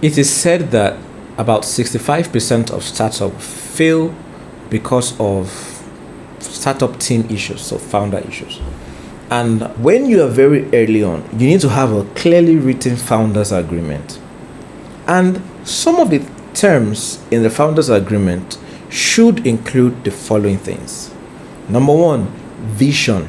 It is said that about 65% of startups fail because of startup team issues, so founder issues. And when you are very early on, you need to have a clearly written founders agreement. And some of the terms in the founders agreement should include the following things. Number one, vision.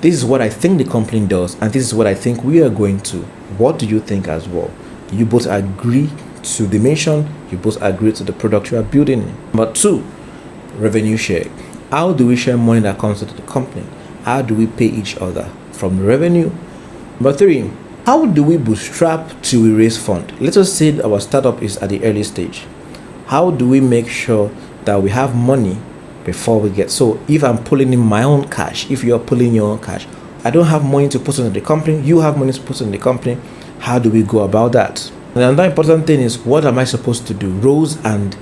This is what I think the company does, and this is what I think we are going to. What do you think as well? You both agree to the mission, you both agree to the product you are building. Number two, revenue share. How do we share money that comes into the company? How do we pay each other from the revenue? Number three, how do we bootstrap till we raise fund? Let us say our startup is at the early stage. How do we make sure that we have money before we get? So if I'm pulling in my own cash, if you're pulling your own cash, I don't have money to put into the company, you have money to put in the company. How do we go about that? And another important thing is, what am I supposed to do? Roles and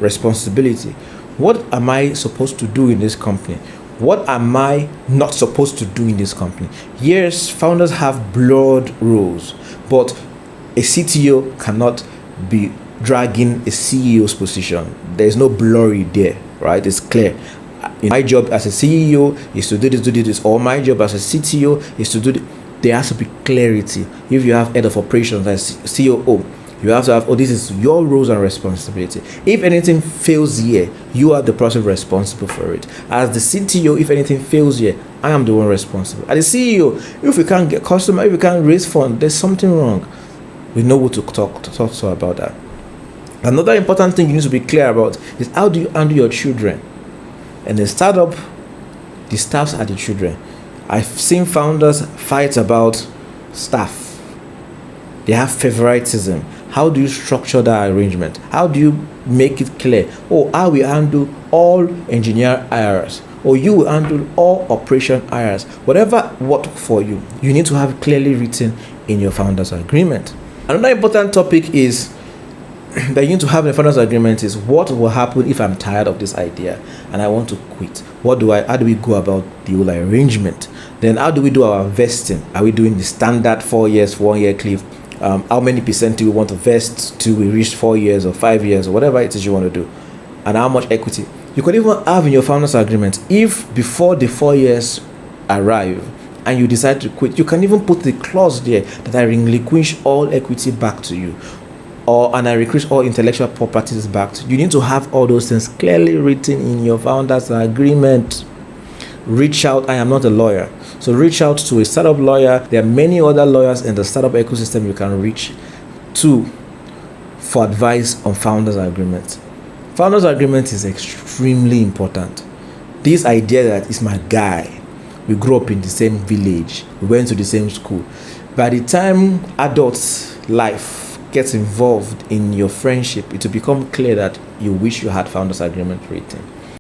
responsibility. What am I supposed to do in this company? What am I not supposed to do in this company? Yes, founders have blurred roles, but a CTO cannot be dragging a CEO's position. There's no blurry there, right? It's clear. My job as a CEO is to do this, or my job as a CTO is to do this. There has to be clarity. If you have head of operations as COO, you have to have, this is your roles and responsibility. If anything fails here, you are the person responsible for it. As the CTO, if anything fails here, I am the one responsible. As the CEO, if we can't get customer, if we can't raise funds, there's something wrong. We know what to talk to about that. Another important thing you need to be clear about is, how do you handle your children? In a startup, the staffs are the children. I've seen founders fight about staff. They have favoritism. How do you structure that arrangement? How do you make it clear? I will handle all engineer hires, or you will handle all operation hires. Whatever works for you, you need to have clearly written in your founders agreement. Another important topic is that you need to have in the founders agreement is, what will happen if I'm tired of this idea and I want to quit? How do we go about the whole arrangement? Then how do we do our vesting? Are we doing the standard 4 years, 1 year cliff? How many percent do we want to vest till we reach 4 years or 5 years or whatever it is you want to do? And how much equity? You could even have in your founders agreement, if before the 4 years arrive and you decide to quit, you can even put the clause there that I relinquish all equity back to you, and I relinquish all intellectual properties back to you. You need to have all those things clearly written in your founders agreement. Reach out. I am not a lawyer, so reach out to a startup lawyer. There are many other lawyers in the startup ecosystem you can reach to for advice on founders agreement. Founders agreement is extremely important. This idea that is my guy, we grew up in the same village, we went to the same school. By the time adult life gets involved in your friendship, it will become clear that you wish you had founders agreement written.